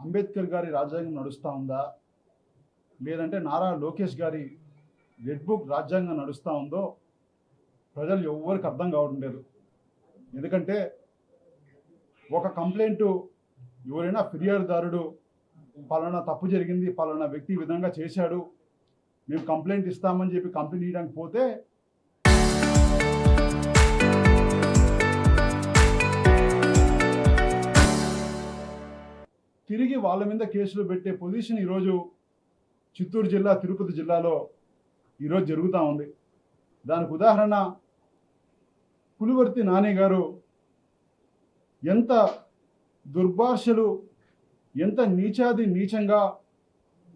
అంబేద్కర్ గారి రాజ్యాంగం నడుస్తూ ఉందా, లేదంటే నారా లోకేష్ గారి రెడ్ బుక్ రాజ్యాంగం నడుస్తూ ఉందో ప్రజలు ఎవ్వరికి అర్థం కావడం లేదు. ఎందుకంటే ఒక కంప్లైంట్ ఎవరైనా ఫిర్యాదుదారుడు పలానా తప్పు జరిగింది, పలానా వ్యక్తి ఈ విధంగా చేశాడు, మేము కంప్లైంట్ ఇస్తామని చెప్పి కంప్లైంట్ ఇవ్వడానికి పోతే తిరిగి వాళ్ళ మీద కేసులు పెట్టే పొజిషన్ ఈరోజు చిత్తూరు జిల్లా, తిరుపతి జిల్లాలో ఈరోజు జరుగుతూ ఉంది. దానికి ఉదాహరణ పులివర్తి నాని గారు ఎంత దుర్భాషలు, ఎంత నీచంగా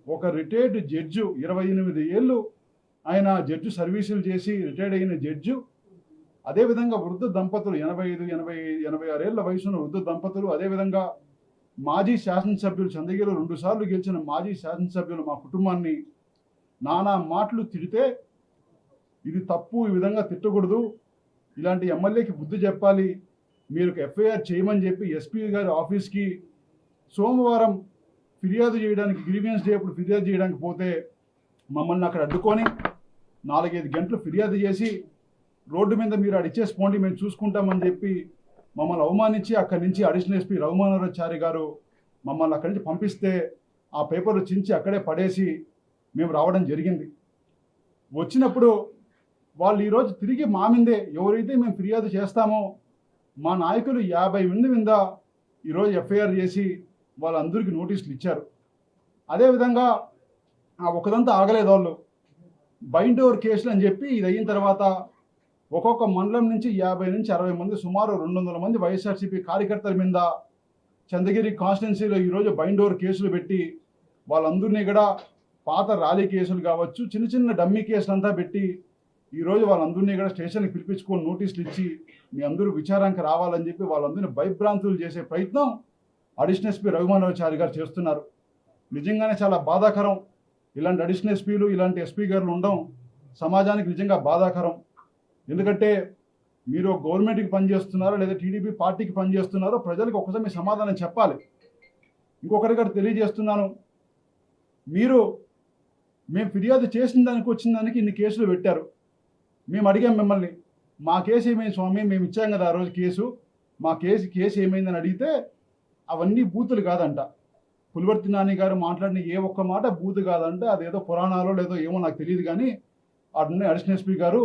ఒక రిటైర్డ్ జడ్జు, 28 ఏళ్ళు ఆయన జడ్జి సర్వీసులు చేసి రిటైర్డ్ అయిన జడ్జు, అదేవిధంగా వృద్ధ దంపతులు 85-86 ఏళ్ల వయసున్న వృద్ధ దంపతులు, అదేవిధంగా మాజీ శాసనసభ్యులు, చంద్రగిరిలో 2 సార్లు గెలిచిన మాజీ శాసనసభ్యులు మా కుటుంబాన్ని నానా మాటలు తిడితే ఇది తప్పు, ఈ విధంగా తిట్టకూడదు, ఇలాంటి ఎమ్మెల్యేకి బుద్ధి చెప్పాలి, మీరు ఎఫ్ఐఆర్ చేయమని చెప్పి ఎస్పీ గారి ఆఫీస్కి సోమవారం ఫిర్యాదు చేయడానికి, గ్రీవియన్స్ డే అప్పుడు ఫిర్యాదు చేయడానికి పోతే మమ్మల్ని అక్కడ అడ్డుకొని 4-5 గంటలు ఫిర్యాదు చేసి రోడ్డు మీద మీరు అడిచేసి పోండి, మేము చూసుకుంటామని చెప్పి మమ్మల్ని అవమానించి అక్కడి నుంచి అడిషనల్ ఎస్పీ రఘుమానవరాచారి గారు మమ్మల్ని అక్కడి నుంచి పంపిస్తే ఆ పేపర్లు చించి అక్కడే పడేసి మేము రావడం జరిగింది. వచ్చినప్పుడు వాళ్ళు ఈరోజు తిరిగి మా మీదే ఎవరైతే మేము ఫిర్యాదు చేస్తామో మా నాయకులు 50 మంది మీద ఈరోజు ఎఫ్ఐఆర్ చేసి వాళ్ళందరికీ నోటీసులు ఇచ్చారు. అదేవిధంగా ఒకదంతా ఆగలేదు, వాళ్ళు బైండ్ ఓవర్ కేసులు అని చెప్పి ఇది అయిన తర్వాత ఒక్కొక్క మండలం నుంచి 50 నుంచి 60 మంది, సుమారు 200 మంది వైఎస్ఆర్సీపీ కార్యకర్తల మీద చంద్రగిరి కాన్స్టిట్యున్సీలో ఈరోజు బైండ్ ఓవర్ కేసులు పెట్టి వాళ్ళందరినీ కూడా పాత ర్యాలీ కేసులు కావచ్చు, చిన్న చిన్న డమ్మీ కేసులు అంతా పెట్టి ఈరోజు వాళ్ళందరినీ కూడా స్టేషన్కి పిలిపించుకొని నోటీసులు ఇచ్చి మీ అందరూ విచారానికి రావాలని చెప్పి వాళ్ళందరినీ భయభ్రాంతులు చేసే ప్రయత్నం అడిషనల్ ఎస్పీ రఘుమానవచారి గారు చేస్తున్నారు. నిజంగానే చాలా బాధాకరం. ఇలాంటి అడిషనల్ ఎస్పీలు, ఇలాంటి ఎస్పీ గారులు ఉండడం సమాజానికి నిజంగా బాధాకరం. ఎందుకంటే మీరు గవర్నమెంట్కి పనిచేస్తున్నారో లేదా టీడీపీ పార్టీకి పనిచేస్తున్నారో ప్రజలకు ఒకసారి సమాధానం చెప్పాలి. ఇంకొకరి గారు తెలియజేస్తున్నాను, మేము ఫిర్యాదు చేసిన దానికి వచ్చిన దానికి ఇన్ని కేసులు పెట్టారు. మేము అడిగాం మిమ్మల్ని, మా కేసు ఏమైంది స్వామి, మేము ఇచ్చాం కదా ఆ రోజు కేసు, మా కేసు ఏమైందని అడిగితే అవన్నీ బూతులు కాదంట. పులివర్తి నాని గారు మాట్లాడిన ఏ ఒక్క మాట బూతు కాదంట. అదేదో పురాణాలో లేదో ఏమో నాకు తెలియదు, కానీ అన్నీ అడిషనల్ ఎస్పీ గారు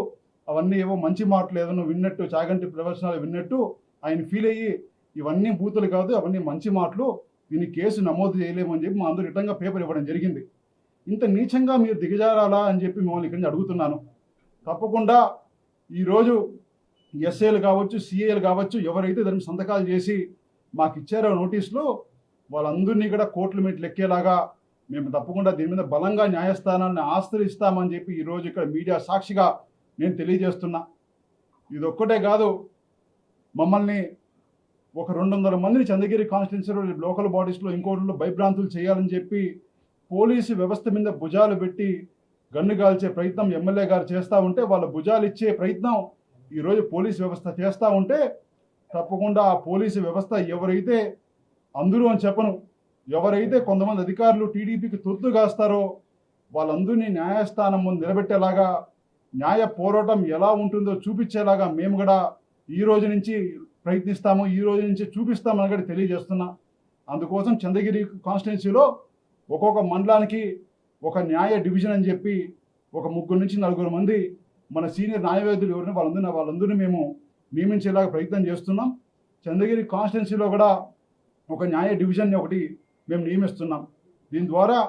అవన్నీ ఏవో మంచి మాటలు ఏదో విన్నట్టు, చాగంటి ప్రవచనాలు విన్నట్టు ఆయన ఫీల్ అయ్యి ఇవన్నీ బూతులు కాదు, అవన్నీ మంచి మాటలు, దీన్ని కేసు నమోదు చేయలేమని చెప్పి మా అందరూ రిటర్న్గా పేపర్ ఇవ్వడం జరిగింది. ఇంత నీచంగా మీరు దిగజారాలా అని చెప్పి మిమ్మల్ని ఇక్కడి నుంచి అడుగుతున్నాను. తప్పకుండా ఈరోజు ఎస్ఏలు కావచ్చు, సిఏలు కావచ్చు, ఎవరైతే దాన్ని సంతకాలు చేసి మాకు ఇచ్చారో నోటీసులు, వాళ్ళందరినీ కూడా కోర్టుల మెట్లు ఎక్కేలాగా మేము తప్పకుండా దీని మీద బలంగా న్యాయస్థానాన్ని ఆశ్రయిస్తామని చెప్పి ఈరోజు ఇక్కడ మీడియా సాక్షిగా నేను తెలియజేస్తున్నా. ఇది ఒక్కటే కాదు, మమ్మల్ని ఒక 200 మందిని చంద్రగిరి కాన్స్టిట్యున్సీలో లోకల్ బాడీస్లో ఇంకోటిలో భయభ్రాంతులు చేయాలని చెప్పి పోలీసు వ్యవస్థ మీద భుజాలు పెట్టి గన్ను కాల్చే ప్రయత్నం ఎమ్మెల్యే గారు చేస్తూ ఉంటే, వాళ్ళ భుజాలు ఇచ్చే ప్రయత్నం ఈరోజు పోలీసు వ్యవస్థ చేస్తూ ఉంటే, తప్పకుండా ఆ పోలీసు వ్యవస్థ ఎవరైతే, అందరూ అని చెప్పను, ఎవరైతే కొంతమంది అధికారులు టీడీపీకి తొత్తు కాస్తారో వాళ్ళందరినీ న్యాయస్థానం ముందు నిలబెట్టేలాగా, న్యాయ పోరాటం ఎలా ఉంటుందో చూపించేలాగా మేము కూడా ఈ రోజు నుంచి ప్రయత్నిస్తాము, ఈ రోజు నుంచి చూపిస్తామని కూడా తెలియజేస్తున్నా. అందుకోసం చంద్రగిరి కాన్స్టిట్యున్సీలో ఒక్కొక్క మండలానికి ఒక న్యాయ డివిజన్ అని చెప్పి ఒక 3 నుంచి 4 మంది మన సీనియర్ న్యాయవాదులు ఎవరిని వాళ్ళందరినీ మేము నియమించేలాగా ప్రయత్నం చేస్తున్నాం. చంద్రగిరి కాన్స్టిట్యున్సీలో కూడా ఒక న్యాయ డివిజన్ని ఒకటి మేము నియమిస్తున్నాం. దీని ద్వారా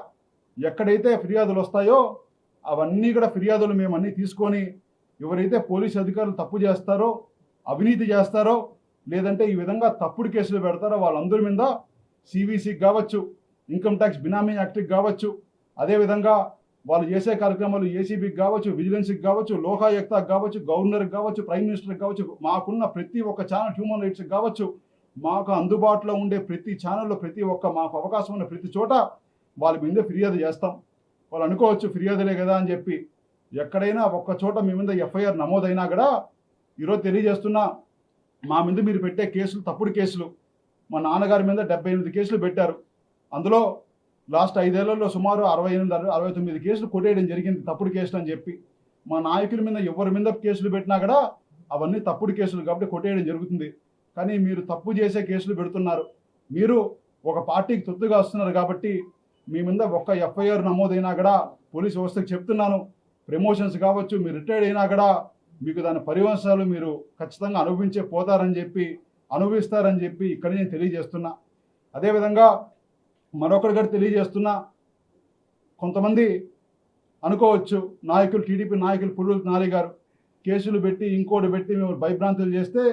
ఎక్కడైతే ఫిర్యాదులు వస్తాయో అవన్నీ కూడా ఫిర్యాదులు మేము అన్నీ తీసుకొని, ఎవరైతే పోలీసు అధికారులు తప్పు చేస్తారో, అవినీతి చేస్తారో, లేదంటే ఈ విధంగా తప్పుడు కేసులు పెడతారో వాళ్ళందరి మీద సివిసికి కావచ్చు, ఇన్కమ్ ట్యాక్స్ బినామీ యాక్ట్కి కావచ్చు, అదేవిధంగా వాళ్ళు చేసే కార్యక్రమాలు ఏసీబీకి కావచ్చు, విజిలెన్స్కి కావచ్చు, లోకాయుక్తకి కావచ్చు, గవర్నర్కి కావచ్చు, ప్రైమ్ మినిస్టర్కి కావచ్చు, మాకున్న ప్రతి ఒక్క ఛానల్, హ్యూమన్ రైట్స్కి కావచ్చు, మాకు అందుబాటులో ఉండే ప్రతి ఛానల్లో మాకు అవకాశం ఉన్న ప్రతి చోట వాళ్ళ మీద ఫిర్యాదు చేస్తాం. వాళ్ళు అనుకోవచ్చు ఫిర్యాదులే కదా అని చెప్పి, ఎక్కడైనా ఒక్క చోట మీ మీద ఎఫ్ఐఆర్ నమోదైనా కూడా ఈరోజు తెలియజేస్తున్నా, మా మీద మీరు పెట్టే కేసులు తప్పుడు కేసులు. మా నాన్నగారి మీద 78 కేసులు పెట్టారు. అందులో లాస్ట్ 5 ఏళ్లలో సుమారు 68-69 కేసులు కొట్టేయడం జరిగింది, తప్పుడు కేసులు అని చెప్పి. మా నాయకుల మీద ఎవరి మీద కేసులు పెట్టినా కూడా అవన్నీ తప్పుడు కేసులు కాబట్టి కొట్టేయడం జరుగుతుంది. కానీ మీరు తప్పు చేసే కేసులు పెడుతున్నారు. మీరు ఒక పార్టీకి తొత్తుగా వస్తున్నారు కాబట్టి మీ మీద ఒక్క ఎఫ్ఐఆర్ నమోదైనా కూడా పోలీస్ వ్యవస్థకు చెప్తున్నాను, ప్రమోషన్స్ కావచ్చు, మీరు రిటైర్డ్ అయినా కూడా మీకు దాని పరివంశాలు మీరు ఖచ్చితంగా అనుభవిస్తారని చెప్పి ఇక్కడ నేను తెలియజేస్తున్నా. అదేవిధంగా మరొకరి గారు తెలియజేస్తున్నా, కొంతమంది అనుకోవచ్చు నాయకులు, టీడీపీ నాయకులు పుల్లూరు నాని గారు కేసులు పెట్టి ఇంకోటి పెట్టి మేము భయభ్రాంతులు చేస్తే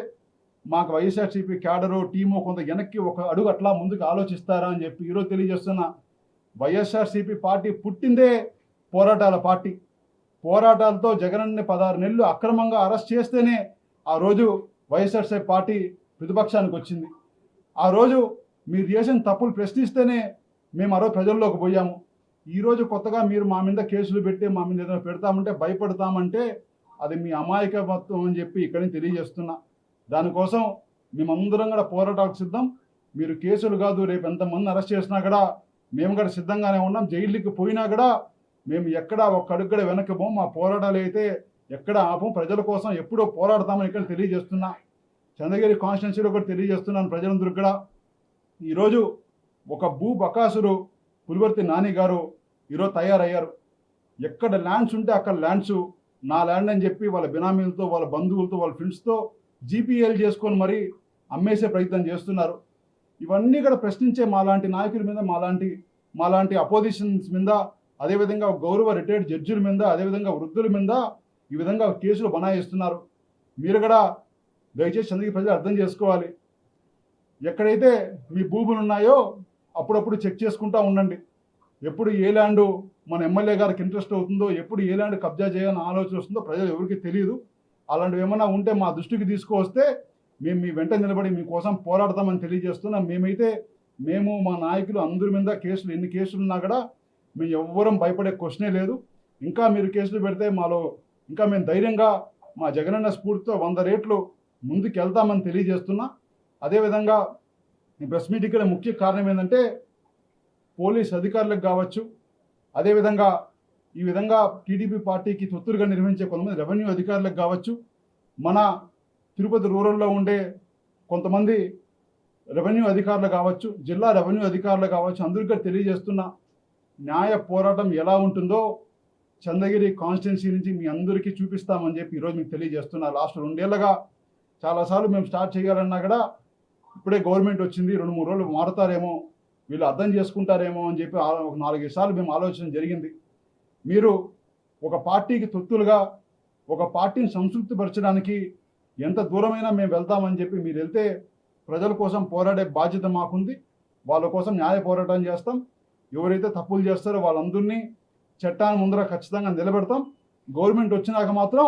మాకు వైఎస్ఆర్సీపీ క్యాడరు టీము కొంత వెనక్కి ఒక అడుగు అట్లా ముందుకు ఆలోచిస్తారా అని చెప్పి ఈరోజు తెలియజేస్తున్నా. వైఎస్ఆర్సీపీ పార్టీ పుట్టిందే పోరాటాల పార్టీ. పోరాటాలతో జగనన్ని 16 నెలలు అక్రమంగా అరెస్ట్ చేస్తేనే ఆ రోజు వైఎస్ఆర్సీపీ పార్టీ ప్రతిపక్షానికి వచ్చింది. ఆ రోజు మీరు చేసిన తప్పులు ప్రశ్నిస్తేనే మేము ఆ రోజు ప్రజల్లోకి పోయాము. ఈరోజు కొత్తగా మీరు మా మీద కేసులు పెట్టి మా మీద ఏదైనా పెడతామంటే భయపడతామంటే అది మీ అమాయకత్వం అని చెప్పి ఇక్కడ తెలియజేస్తున్నా. దానికోసం మేమందరం కూడా పోరాటాలకు సిద్ధం. మీరు కేసులు కాదు, రేపు ఎంతమంది అరెస్ట్ చేసినా కూడా మేము కూడా సిద్ధంగానే ఉన్నాం. జైలుకి పోయినా కూడా మేము ఎక్కడ ఒక్క అడుగు కూడా వెనక్కి పోం. మా పోరాటాలు అయితే ఎక్కడ ఆపం. ప్రజల కోసం ఎప్పుడో పోరాడతామని ఇక్కడ తెలియజేస్తున్నా. చంద్రగిరి కాన్స్టిట్యున్సీలో కూడా తెలియజేస్తున్నాను ప్రజలందరూ కూడా. ఈరోజు ఒక బకాసురు పులివర్తి నాని గారు ఈరోజు తయారయ్యారు. ఎక్కడ ల్యాండ్స్ ఉంటే అక్కడ ల్యాండ్స్ నా ల్యాండ్ అని చెప్పి వాళ్ళ బినామీలతో, వాళ్ళ బంధువులతో, వాళ్ళ ఫ్రెండ్స్తో జీపీఎల్ చేసుకొని మరీ అమ్మేసే ప్రయత్నం చేస్తున్నారు. ఇవన్నీ కూడా ప్రశ్నించే మాలాంటి నాయకుల మీద, మాలాంటి అపోజిషన్స్ మీద, అదేవిధంగా గౌరవ రిటైర్డ్ జడ్జిల మీద, అదేవిధంగా వృద్ధుల మీద ఈ విధంగా కేసులు బనాయిస్తున్నారు. మీరు కూడా దయచేసి చంద్రగిరి ప్రజలు అర్థం చేసుకోవాలి. ఎక్కడైతే మీ భూములు ఉన్నాయో అప్పుడప్పుడు చెక్ చేసుకుంటూ ఉండండి. ఎప్పుడు ఏ ల్యాండ్ మన ఎమ్మెల్యే గారికి ఇంట్రెస్ట్ అవుతుందో, ఎప్పుడు ఏ ల్యాండ్ కబ్జా చేయాలని ఆలోచన వస్తుందో ప్రజలు ఎవరికి తెలియదు. అలాంటివి ఏమైనా ఉంటే మా దృష్టికి తీసుకువస్తే మేము మీ వెంట నిలబడి మీకోసం పోరాడతామని తెలియజేస్తున్నాం. మేము మా నాయకులు అందరి మీద కేసులు, ఎన్ని కేసులు ఉన్నా కూడా మేము ఎవ్వరం భయపడే క్వశ్చనే లేదు. ఇంకా మీరు కేసులు పెడితే మాలో ఇంకా మేము ధైర్యంగా మా జగనన్న స్ఫూర్తితో 100 రెట్లు ముందుకు వెళ్తామని తెలియజేస్తున్నా. అదేవిధంగా ఈ ప్రెస్ మీటింగ్ ముఖ్య కారణం ఏంటంటే పోలీస్ అధికారులకు కావచ్చు, అదేవిధంగా ఈ విధంగా టీడీపీ పార్టీకి తొత్తులుగా నిర్వహించే కొంతమంది రెవెన్యూ అధికారులకు కావచ్చు, మన తిరుపతి రూరల్లో ఉండే కొంతమంది రెవెన్యూ అధికారులు కావచ్చు, జిల్లా రెవెన్యూ అధికారులు కావచ్చు, అందరికీ తెలియజేస్తున్నా న్యాయ పోరాటం ఎలా ఉంటుందో చంద్రగిరి కాన్స్టిట్యున్సీ నుంచి మీ అందరికీ చూపిస్తామని చెప్పి ఈరోజు మీకు తెలియజేస్తున్నా. లాస్ట్ 2 ఏళ్ళుగా చాలాసార్లు మేము స్టార్ట్ చేయాలన్నా కూడా ఇప్పుడే గవర్నమెంట్ వచ్చింది, 2-3 రోజులు మారుతారేమో, వీళ్ళు అర్థం చేసుకుంటారేమో అని చెప్పి ఒక 4-5 సార్లు మేము ఆలోచన జరిగింది. మీరు ఒక పార్టీకి తొత్తులుగా ఒక పార్టీని సంతృప్తిపరచడానికి ఎంత దూరమైనా మేము వెళ్తామని చెప్పి మీరు వెళ్తే ప్రజల కోసం పోరాడే బాధ్యత మాకుంది. వాళ్ళ కోసం న్యాయ పోరాటం చేస్తాం. ఎవరైతే తప్పులు చేస్తారో వాళ్ళందరినీ చట్టాన్ని ముందర ఖచ్చితంగా నిలబెడతాం. గవర్నమెంట్ వచ్చినాక మాత్రం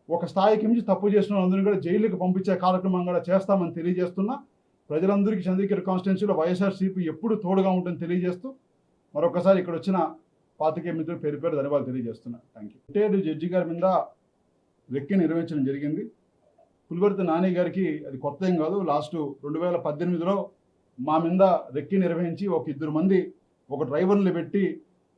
ఒక స్థాయికి మించి తప్పు చేసిన వాళ్ళందరినీ కూడా జైలుకి పంపించే కార్యక్రమం కూడా చేస్తామని తెలియజేస్తున్నా. ప్రజలందరికీ చంద్రగిరి కాన్స్టిట్యున్సీలో వైఎస్ఆర్సీపీ ఎప్పుడు తోడుగా ఉంటుందని తెలియజేస్తూ మరొకసారి ఇక్కడ వచ్చిన పాతికేయ మిత్రులు పేరు ధన్యవాదాలు తెలియజేస్తున్నా. Thank you. రిటైర్డ్ జడ్జి గారి మీద రెక్కి నిర్వహించడం జరిగింది. పులివర్తి నాని గారికి అది కొత్త ఏం కాదు. లాస్ట్ 2018లో మా మీద రెక్కి నిర్వహించి ఒక 2 మంది ఒక డ్రైవర్ని పెట్టి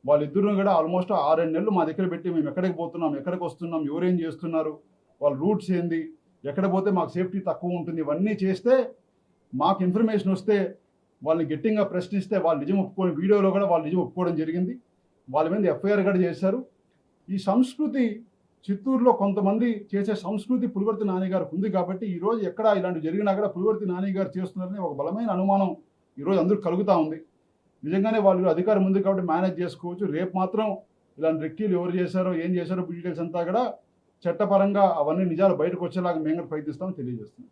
వాళ్ళిద్దరిని కూడా ఆల్మోస్ట్ 6-7 నెలలు మా దగ్గర పెట్టి మేము ఎక్కడికి పోతున్నాం, ఎక్కడికి వస్తున్నాం, ఎవరేం చేస్తున్నారు, వాళ్ళ రూట్స్ ఏంది, ఎక్కడ పోతే మాకు సేఫ్టీ తక్కువ ఉంటుంది, ఇవన్నీ చేస్తే మాకు ఇన్ఫర్మేషన్ వస్తే వాళ్ళని గట్టిగా ప్రశ్నిస్తే వాళ్ళు నిజం ఒప్పుకొని వీడియోలో కూడా వాళ్ళు నిజం ఒప్పుకోవడం జరిగింది. వాళ్ళ మీద ఎఫ్ఐఆర్ కూడా చేశారు. ఈ సంస్కృతి చిత్తూరులో కొంతమంది చేసే సంస్కృతి పులివర్తి నాని గారికి ఉంది కాబట్టి ఈరోజు ఎక్కడ ఇలాంటి జరిగినా కూడా పులివర్తి నాని గారు చేస్తున్నారని ఒక బలమైన అనుమానం ఈరోజు అందరూ కలుగుతూ ఉంది. నిజంగానే వాళ్ళు అధికారం ఉంది కాబట్టి మేనేజ్ చేసుకోవచ్చు. రేపు మాత్రం ఇలాంటి రెక్కీలు ఎవరు చేశారో, ఏం చేశారో డీటెయిల్స్ అంతా కూడా చట్టపరంగా అవన్నీ నిజాలు బయటకు వచ్చేలాగా మేము కూడా ప్రయత్నిస్తామని తెలియజేస్తున్నాం.